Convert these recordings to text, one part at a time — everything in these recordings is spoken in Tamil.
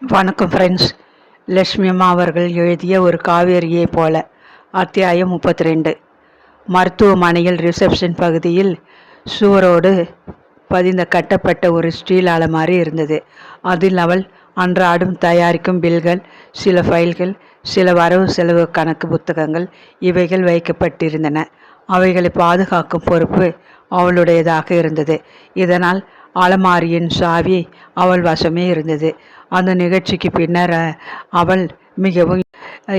வணக்கம் ஃப்ரெண்ட்ஸ். லட்சுமி அம்மா அவர்கள் எழுதிய ஒரு காவேரியை போல. அத்தியாயம் 32. மருத்துவமனையில் ரிசப்ஷன் பகுதியில் சுவரோடு பதிந்த கட்டப்பட்ட ஒரு ஸ்டீல் அலமாரி இருந்தது. அதில் அவள் அன்றாடம் தயாரிக்கும் பில்கள், சில ஃபைல்கள், சில வரவு செலவு கணக்கு புத்தகங்கள் இவைகள் வைக்கப்பட்டிருந்தன. அவைகளை பாதுகாக்கும் பொறுப்பு அவளுடையதாக இருந்தது. இதனால் அலமாரியின் சாவி அவள் வசமே இருந்தது. அந்த நிகழ்ச்சிக்கு பின்னர் அவள் மிகவும்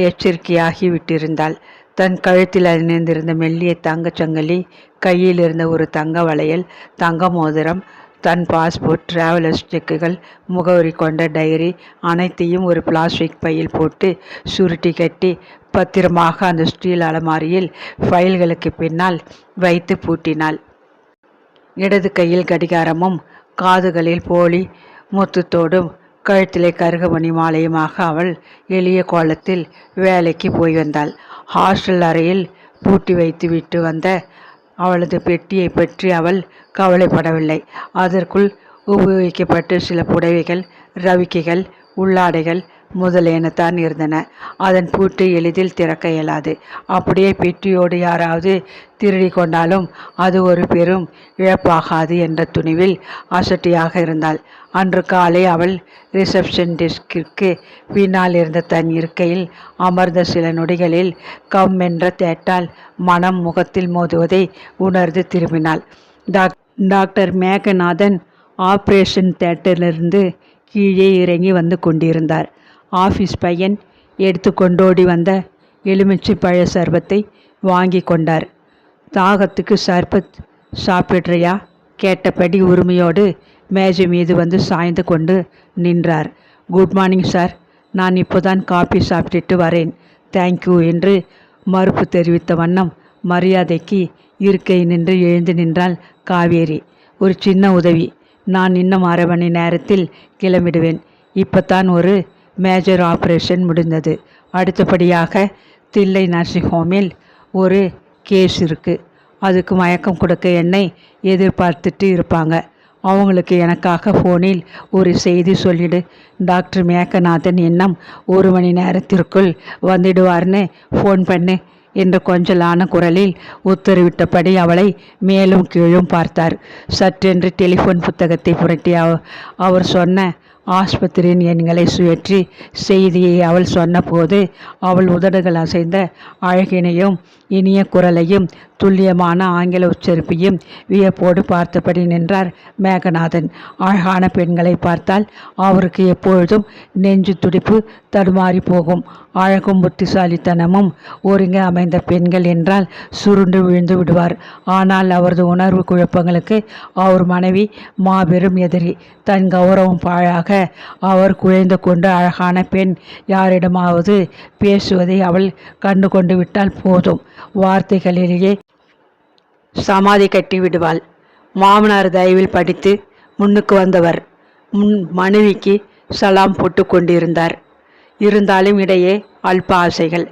எச்சரிக்கையாகி விட்டிருந்தாள். தன் கழுத்தில் அணிந்திருந்த மெல்லிய தங்கச் சங்கிலி, கையில் இருந்த ஒரு தங்க வளையல், தங்க மோதிரம், தன் பாஸ்போர்ட், டிராவலர்ஸ் செக்குகள், முகவரி கொண்ட டைரி அனைத்தையும் ஒரு பிளாஸ்டிக் பையில் போட்டு சுருட்டி கட்டி பத்திரமாக அந்த ஸ்டீல் அலமாரியில் ஃபைல்களுக்கு பின்னால் வைத்து பூட்டினாள். இடது கையில் கடிகாரமும் காதுகளில் போலி முத்துத்தோடும் கழுத்திலே கருகமணி மாலையுமாக அவள் எளிய கோலத்தில் வேலைக்கு போய் வந்தாள். ஹாஸ்டல் அறையில் பூட்டி வைத்து விட்டு வந்த அவளது பெட்டியை பற்றி அவள் கவலைப்படவில்லை. அதற்குள் உபயோகிக்கப்பட்ட சில புடவைகள், ரவிக்கைகள், உள்ளாடைகள் முதலியனத்தான் இருந்தன. அதன் பூட்டை எளிதில் திறக்க இயலாது. அப்படியே பெட்டியோடு யாராவது திருடி கொண்டாலும் அது ஒரு பெரும் இழப்பாகாது என்ற துணிவில் அசட்டியாக இருந்தாள். அன்று காலை அவள் ரிசப்ஷன் டெஸ்கிற்கு பின்னால் இருந்த தன் இருக்கையில் அமர்ந்த சில நொடிகளில் கம் என்ற தேட்டால் மனம் முகத்தில் மோதுவதை உணர்ந்து திரும்பினாள். டாக்டர் மேகநாதன் ஆபரேஷன் தேட்டரிலிருந்து கீழே இறங்கி வந்து கொண்டிருந்தார். ஆஃபீஸ் பையன் எடுத்து கொண்டோடி வந்த எலுமிச்சை பழ சர்பத்தை வாங்கி கொண்டார். தாகத்துக்கு சர்பத் சாப்பிட்றியா கேட்டபடி உரிமையோடு மேஜை மீது வந்து சாய்ந்து கொண்டு நின்றார். குட் மார்னிங் சார், நான் இப்போதான் காபி சாப்பிட்டுட்டு வரேன், தேங்க்யூ என்று மறுப்பு தெரிவித்த வண்ணம் மரியாதைக்கு இருக்கை நின்று எழுந்து நின்றாள் காவேரி. ஒரு சின்ன உதவி, நான் இன்னும் 1/2 மணி நேரத்தில் கிளம்பிடுவேன். இப்போத்தான் ஒரு மேஜர் ஆப்ரேஷன் முடிந்தது. அடுத்தபடியாக தில்லை நர்சிங் ஹோமில் ஒரு கேஸ் இருக்குது. அதுக்கு மயக்கம் கொடுக்க என்னை எதிர்பார்த்துட்டு இருப்பாங்க. அவங்களுக்கு எனக்காக ஃபோனில் ஒரு செய்தி சொல்லிடு. டாக்டர் மேகநாதன் இன்னும் 1 மணி நேரத்திற்குள் வந்துடுவார்னு ஃபோன் பண்ணு என்று கொஞ்சலான குரலில் உத்தரவிட்டபடி அவளை மேலும் கீழும் பார்த்தார். சற்றென்று டெலிஃபோன் புத்தகத்தை புரட்டி அவர் சொன்ன ஆஸ்பத்திரியின் எண்களை சுழற்றி செய்தியை அவள் சொன்னபோது அவள் உதடுகள் அசைந்த அழகினையும் இனிய குரலையும் துல்லியமான ஆங்கில உச்சரிப்பையும் வியப்போடு பார்த்தபடி நின்றார் மேகநாதன். அழகான பெண்களை பார்த்தால் அவருக்கு எப்பொழுதும் நெஞ்சு துடிப்பு தடுமாறி போகும். அழகும் புத்திசாலித்தனமும் ஒருங்க அமைந்த பெண்கள் என்றால் சுருண்டு விழுந்து விடுவார். ஆனால் அவரது உணர்வு குழப்பங்களுக்கு அவர் மனைவி மாபெரும் எதிரி. தன் கௌரவம் பாழாக அவர் குழைந்து கொண்டு அழகான பெண் யாரிடமாவது பேசுவதை அவள் கண்டு கொண்டு விட்டால் போதும், வார்த்தைகளிலேயே சமாதி கட்டி விடுவாள். மாமனார் தயவில் படித்து முன்னுக்கு வந்தவர் மனைவிக்கு சலாம் போட்டு கொண்டிருந்தார். இருந்தாலும் இடையே அல்ப ஆசைகள்.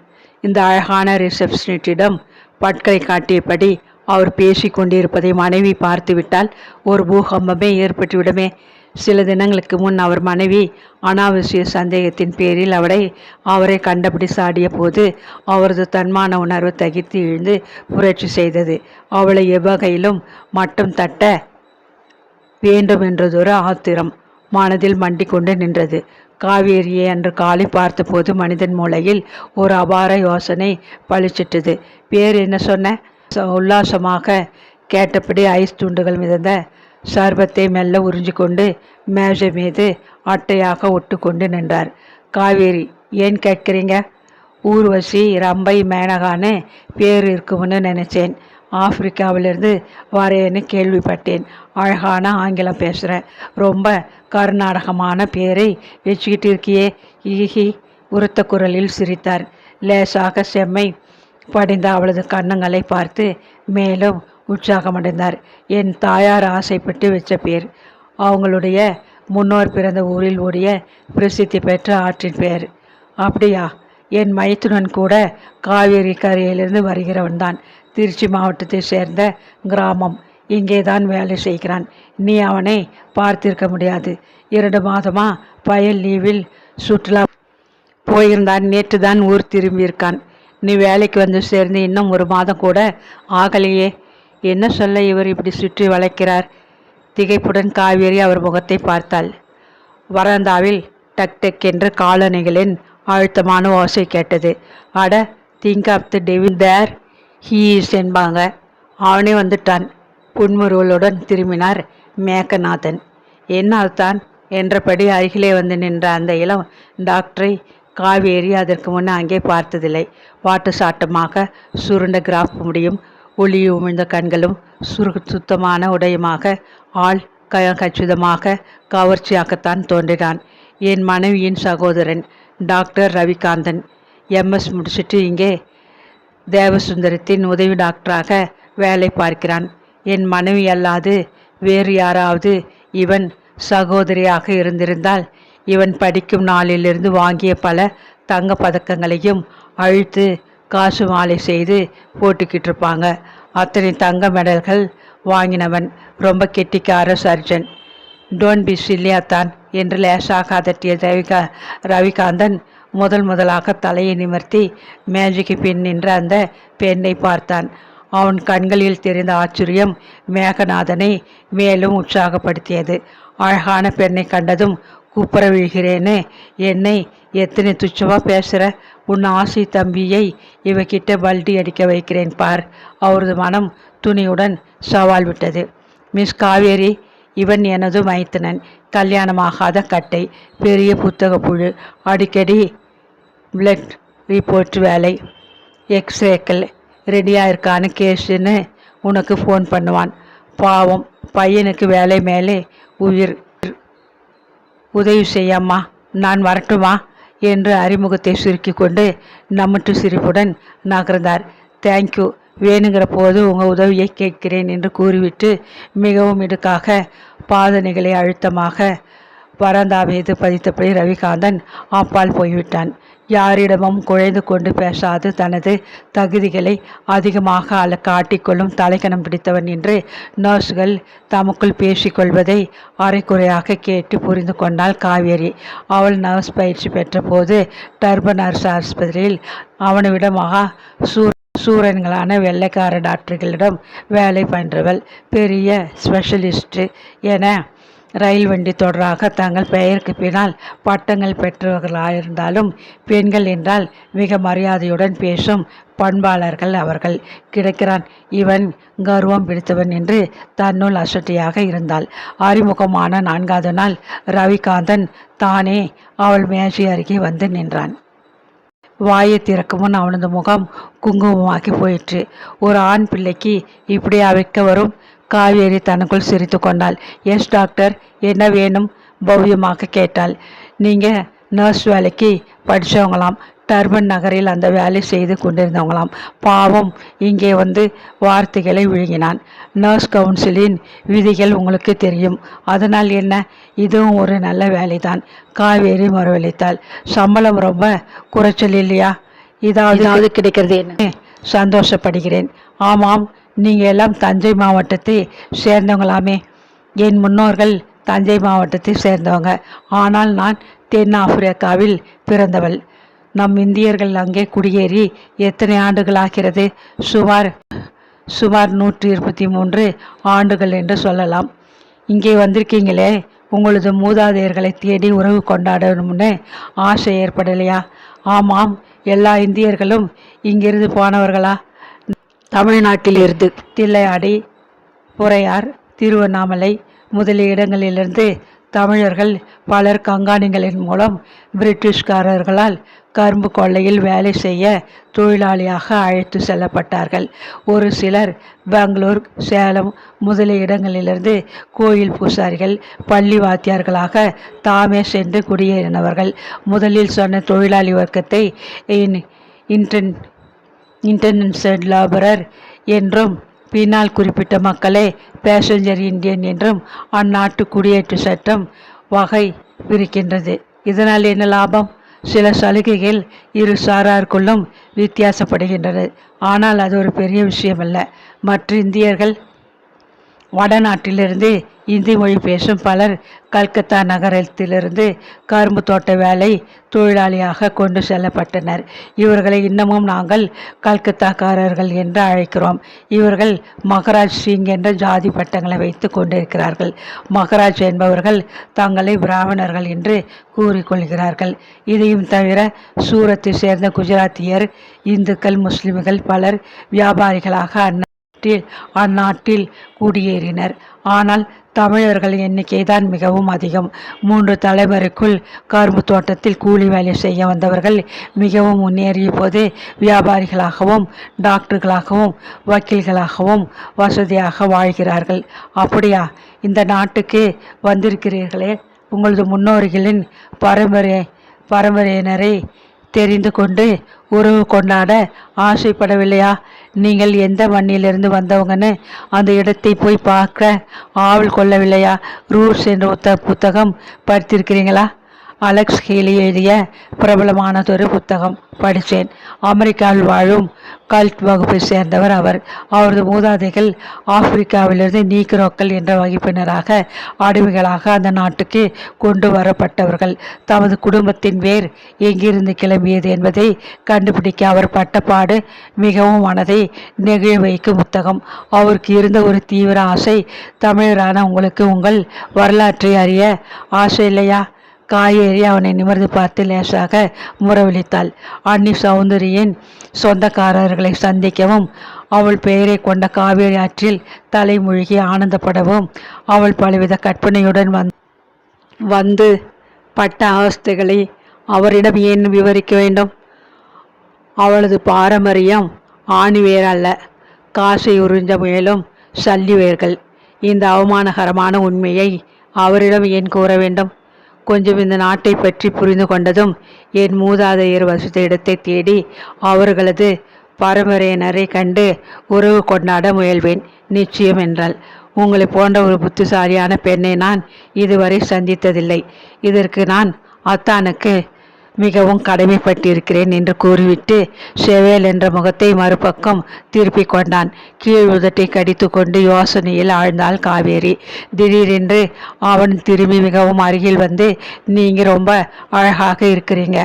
இந்த அழகான ரிசப்ஷனிஸ்டிடம் பட்களை காட்டியபடி அவர் பேசி கொண்டிருப்பதை மனைவி பார்த்துவிட்டால் ஒரு பூகம்பமே ஏற்பட்டுவிடுமே. சில தினங்களுக்கு முன் அவர் மனைவி அனாவசிய சந்தேகத்தின் பேரில் அவரை கண்டபடி சாடிய போது அவரது தன்மான உணர்வு தகித்து இழுந்து புரட்சி செய்தது. அவளை எவ்வகையிலும் மட்டம் தட்ட வேண்டும் என்றதொரு ஆத்திரம் மனதில் மண்டி கொண்டு நின்றது. காவேரியை அன்று காலை பார்த்தபோது மனிதன் மூளையில் ஒரு அபார யோசனை பளிச்சிட்டது. பேர் என்ன சொன்ன? உல்லாசமாக கேட்டபடி ஐஸ் துண்டுகள் மிதந்த சர்பத்தை மெல்ல உறிஞ்சி கொண்டு மேஜை மீது அட்டையாக ஒட்டு கொண்டு நின்றார். காவேரி, ஏன் கேட்குறீங்க? ஊர்வசி ரம்பை மேனகான்னு பேர் இருக்கும்னு நினச்சேன். ஆப்பிரிக்காவிலிருந்து வரேன்னு கேள்விப்பட்டேன். அழகான ஆங்கிலம் பேசுகிறேன். ரொம்ப கர்நாடகமான பேரை வச்சுக்கிட்டு இருக்கியே. ஈஹி உரத்த குரலில் சிரித்தார். லேசாக செம்மை படிந்த அவளது கன்னங்களை பார்த்து மேலும் உற்சாகமடைந்தார். என் தாயார் ஆசைப்பட்டு வச்ச பேர். அவங்களுடைய முன்னோர் பிறந்த ஊரில் ஓடிய பிரசித்தி பெற்ற ஆற்றின் பேர். அப்படியா? என் மைத்துனன் கூட காவேரி கரையிலிருந்து வருகிறவன்தான். திருச்சி மாவட்டத்தை சேர்ந்த கிராமம். இங்கே தான் வேலை செய்கிறான். நீ அவனை பார்த்திருக்க முடியாது. 2 மாதமாக பயல் லீவில் சுற்றுலா போயிருந்தான். நேற்று தான் ஊர் திரும்பியிருக்கான். நீ வேலைக்கு வந்து சேர்ந்து இன்னும் 1 மாதம் கூட ஆகலையே. என்ன சொல்ல இவர் இப்படி சுற்றி வளைக்கிறார்? திகைப்புடன் காவேரி அவர் முகத்தை பார்த்தாள். வராந்தாவில் டக் டக் என்று காலணிகளின் அழுத்தமான ஓசை கேட்டது. அட, think of the devil there he is என்பாங்க. அவனே வந்துட்டான். புன்முறுவலுடன் திரும்பினார் மேகநாதன். என்ன அதுதான் என்றபடி அருகிலே வந்து நின்ற அந்த இளம் டாக்டரை காவேரி அதற்கு முன்னே அங்கே பார்த்ததில்லை. வாட்டு சாட்டமாக சுருண்ட கிராஃப் முடியும், ஒளி உமிழ்ந்த கண்களும் சுத்தமான உடையுமாக ஆள் கச்சிதமாக கவர்ச்சியாகத்தான் தோன்றினான். என் மனைவியின் சகோதரன் டாக்டர் ரவிகாந்தன். MS முடிச்சுட்டு இங்கே தேவசுந்தரத்தின் உதவி டாக்டராக வேலை பார்க்கிறான். என் மனைவி அல்லாது வேறு யாராவது இவன் சகோதரியாக இருந்திருந்தால் இவன் படிக்கும் நாளிலிருந்து வாங்கிய பல தங்க பதக்கங்களையும் அழித்து காசு மாலை செய்து போட்டுக்கிட்டு இருப்பாங்க. அத்தனை தங்க மெடல்கள் வாங்கினவன். ரொம்ப கெட்டிக்கார சர்ஜன். டோன்ட் பி சில்லியாத்தான் என்று லேசாக அதட்டிய ரவிகாந்தன் முதலாக தலையை நிமிர்த்தி மேஜைக்கு பின் நின்ற அந்த பெண்ணை பார்த்தான். அவன் கண்களில் தெரிந்த ஆச்சரியம் மேகநாதனை மேலும் உற்சாகப்படுத்தியது. அழகான பெண்ணை கண்டதும் கூப்பிட விழுகிறேன்னு என்னை எத்தனை துச்சமா பேசுகிற? உன் ஆசை தம்பியை இவகிட்ட பல்டி அடிக்க வைக்கிறேன் பார். அவரது மனம் துணியுடன் சவால் விட்டது. மிஸ் காவேரி, இவன் எனது மைத்தனன். கல்யாணமாகாத கட்டை, பெரிய புத்தக புழு. அடிக்கடி பிளட் ரிப்போர்ட் வேலை, எக்ஸ்ரேக்கள் ரெடியாக இருக்கான்னு கேஸுன்னு உனக்கு ஃபோன் பண்ணுவான். பாவம் பையனுக்கு வேலை மேலே உயிர். உதவி செய்யம்மா, நான் வரட்டுமா என்று அறிமுகத்தை சுருக்கி கொண்டு நம்மட்டு சிரிப்புடன் நகர்ந்தார். தேங்க்யூ, வேணுங்கிற போது உங்கள் உதவியை கேட்கிறேன் என்று கூறிவிட்டு மிகவும் இடுக்காக பாதனைகளை அழுத்தமாக பரந்தா மீது பதித்தபடி ரவிகாந்தன் அப்பால் போய்விட்டான். யாரிடமும் குழைந்து கொண்டு பேசாது தனது தகுதிகளை அதிகமாக காட்டிக்கொள்ளும் தலைக்கணம் பிடித்தவன் என்று நர்ஸ்கள் தமக்குள் பேசிக்கொள்வதை அரைக்குறையாக கேட்டு புரிந்து கொண்டாள் காவேரி. அவள் நர்ஸ் பயிற்சி பெற்ற போது டர்பன் அரசு ஆஸ்பத்திரியில் அவனை விட மகா சூரன்களான வெள்ளைக்கார டாக்டர்களிடம் வேலை பயின்றவள். பெரிய ஸ்பெஷலிஸ்ட் என ரயில் வண்டி தொடராக தங்கள் பெயருக்கு பின்னால் பட்டங்கள் பெற்றவர்களாயிருந்தாலும் பெண்கள் என்றால் மிக மரியாதையுடன் பேசும் பண்பாளர்கள் அவர்கள். கிடைக்கிறான் இவன் கர்வம் பிடித்தவன் என்று தன்னுள் அசட்டியாக இருந்தாள். அறிமுகமான 4வது நாள் ரவிகாந்தன் தானே அவள் மேஜை அருகே வந்து நின்றான். வாயை திறக்கும் முன் அவனது முகம் குங்குமமாக்கி போயிற்று. ஒரு ஆண் பிள்ளைக்கு இப்படி அவைக்க வரும்? காவேரி தனக்குள் சிரித்து கொண்டாள். எஸ் டாக்டர், என்ன வேணும்? பவ்யமாக கேட்டாள். நீங்கள் நர்ஸ் வேலைக்கு படித்தவங்களாம். டர்பன் நகரில் அந்த வேலை செய்து கொண்டிருந்தவங்களாம். பாவம் இங்கே வந்து வார்த்தைகளை விழுங்கினான். நர்ஸ் கவுன்சிலின் விதிகள் உங்களுக்கு தெரியும். அதனால் என்ன, இதுவும் ஒரு நல்ல வேலைதான். காவேரி மறுவளித்தாள். சம்பளம் ரொம்ப குறைச்சல் இல்லையா? இதாவது கிடைக்கிறது என்ன? சந்தோஷப்படுகிறேன். ஆமாம், நீங்கள் எல்லாம் தஞ்சை மாவட்டத்தை சேர்ந்தவங்களாமே. என் முன்னோர்கள் தஞ்சை மாவட்டத்தை சேர்ந்தவங்க. ஆனால் நான் தென் ஆப்பிரிக்காவில் பிறந்தவள். நம் இந்தியர்கள் அங்கே குடியேறி எத்தனை ஆண்டுகள் ஆகிறது? சுமார் 123 ஆண்டுகள் என்று சொல்லலாம். இங்கே வந்திருக்கீங்களே, உங்களது மூதாதையர்களை தேடி உறவு கொண்டாடணும்னு ஆசை ஏற்படலையா? ஆமாம், எல்லா இந்தியர்களும் இங்கிருந்து போனவர்களா? தமிழ்நாட்டிலிருந்து தில்லையாடி, புறையார், திருவண்ணாமலை முதலிய இடங்களிலிருந்து தமிழர்கள் பலர் கங்காணிகளின் மூலம் பிரிட்டிஷ்காரர்களால் கரும்பு கொள்ளையில் வேலை செய்ய தொழிலாளியாக அழைத்து செல்லப்பட்டார்கள். ஒரு சிலர் பெங்களூர், சேலம் முதலிய இடங்களிலிருந்து கோயில் பூசாரிகள், பள்ளி வாத்தியார்களாக தாமே சென்று குடியேறினவர்கள். முதலில் சொன்ன தொழிலாளி வர்க்கத்தை இன்டர்னல் லேபரர் என்றும், பின்னால் குறிப்பிட்ட மக்களே பேசஞ்சர் இந்தியன் என்றும் அந்நாட்டு குடியேற்ற சட்டம் வகை பிரிக்கின்றது. இதனால் என்ன லாபம்? சில சலுகைகள் இரு சாராருக்குள்ளும் வித்தியாசப்படுகின்றது. ஆனால் அது ஒரு பெரிய விஷயமல்ல. மற்ற இந்தியர்கள் வடநாட்டிலிருந்து இந்தி மொழி பேசும் பலர் கல்கத்தா நகரத்திலிருந்து கரும்பு தோட்ட வேலை தொழிலாளியாக கொண்டு செல்லப்பட்டனர். இவர்களை இன்னமும் நாங்கள் கல்கத்தாக்காரர்கள் என்று அழைக்கிறோம். இவர்கள் மகராஜ் சிங் என்ற ஜாதி பட்டங்களை வைத்து கொண்டிருக்கிறார்கள். மகராஜ் என்பவர்கள் தங்களை பிராமணர்கள் என்று கூறிக்கொள்கிறார்கள். இதையும் தவிர சூரத்தை சேர்ந்த குஜராத்தியர், இந்துக்கள், முஸ்லிம்கள் பலர் வியாபாரிகளாக அந்நாட்டில் குடியேறினர். ஆனால் தமிழர்கள் எண்ணிக்கை தான் மிகவும் அதிகம். 3 தலைமுறைக்குள் கரும்பு தோட்டத்தில் கூலி வேலை செய்ய வந்தவர்கள் மிகவும் முன்னேறிய போது வியாபாரிகளாகவும் டாக்டர்களாகவும் வக்கீல்களாகவும் வசதியாக வாழ்கிறார்கள். அப்படியா? இந்த நாட்டுக்கு வந்திருக்கிறீர்களே, உங்களது முன்னோர்களின் பரம்பரையினரை தெரிந்து கொண்டு உறவு கொண்டாட ஆசைப்படவில்லையா? நீங்கள் எந்த மண்ணிலிருந்து வந்தவங்கன்னு அந்த இடத்தை போய் பார்க்க ஆவல் கொள்ளவில்லையா? ரூட்ஸ் என்ற புத்தகம் படித்திருக்கிறீங்களா? அலெக்ஸ் ஹேலி எழுதிய பிரபலமானதொரு புத்தகம் படித்தேன். அமெரிக்காவில் வாழும் கல்ட் வகுப்பை சேர்ந்தவர் அவர். அவரது மூதாதைகள் ஆப்பிரிக்காவிலிருந்து நீக்ரோக்கள் என்ற வகுப்பினராக அடிமைகளாக அந்த நாட்டுக்கு கொண்டு வரப்பட்டவர்கள். தமது குடும்பத்தின் வேர் எங்கிருந்து கிளம்பியது என்பதை கண்டுபிடிக்க அவர் பட்டப்பாடு மிகவும் மனதை நெகிழ வைக்கும் புத்தகம். அவருக்கு இருந்த ஒரு தீவிர ஆசை, தமிழரான உங்களுக்கு உங்கள் வரலாற்றை அறிய ஆசை இல்லையா? காயேறி அவனை நிமிர்ந்து பார்த்து லேசாக முறவளித்தாள். அன்னி சௌந்தரியின் சொந்தக்காரர்களை சந்திக்கவும், அவள் பெயரை கொண்ட காவேரி ஆற்றில் தலைமூழ்கி ஆனந்தப்படவும் அவள் பலவித கற்பனையுடன் வந்து பட்ட அவஸ்தைகளை அவரிடம் ஏன் விவரிக்க வேண்டும்? அவளது பாரம்பரியம் ஆணிவேர் அல்ல, காசை உறிஞ்ச முயலும் சல்லிவேர்கள். இந்த அவமானகரமான உண்மையை அவரிடம் ஏன் கூற வேண்டும்? கொஞ்சம் இந்த நாட்டை பற்றி புரிந்து கொண்டதும் என் மூதாதையர் வசித்த இடத்தை தேடி அவர்களது பரம்பரையினரை கண்டு உறவு கொண்டாட முயல்வேன் நிச்சயம் என்றாள். உங்களை போன்ற ஒரு புத்திசாலியான பெண்ணை நான் இதுவரை சந்தித்ததில்லை. இதற்கு நான் அத்தானுக்கு மிகவும் கடமைப்பட்டிருக்கிறேன் என்று கூறிவிட்டு செவேல் என்ற முகத்தை மறுபக்கம் திருப்பிக் கொண்டான். கீழ் உதட்டை கடித்து கொண்டு யோசனையில் ஆழ்ந்தாள் காவேரி. திடீரென்று அவன் திரும்பி மிகவும் அருகில் வந்து, நீங்க ரொம்ப அழகாக இருக்கிறீங்க.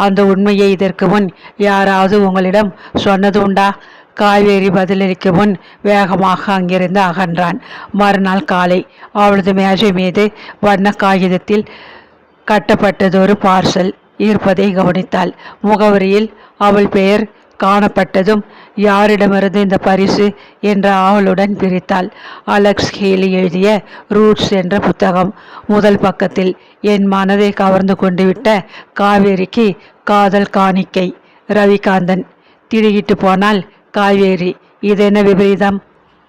அந்த உண்மையை இதற்கு முன் யாராவது உங்களிடம் சொன்னது உண்டா? காவேரி பதிலளிக்கும் முன் வேகமாக அங்கிருந்து அகன்றான். மறுநாள் காலை அவளது மேஜை மீது வண்ண காகிதத்தில் கட்டப்பட்டதொரு பார்சல் இருப்பதை கவனித்தாள். முகவரியில் அவள் பெயர் காணப்பட்டதும் யாரிடமிருந்து இந்த பரிசு என்ற ஆவலுடன் பிரித்தாள். அலெக்ஸ் ஹேலி எழுதிய ரூட்ஸ் என்ற புத்தகம். முதல் பக்கத்தில் என் மனதை கவர்ந்து கொண்டு விட்ட காவேரிக்கு காதல் காணிக்கை. ரவிகாந்தன். திடுகிட்டு போனால் காவேரி. இதென்ன விபரீதம்?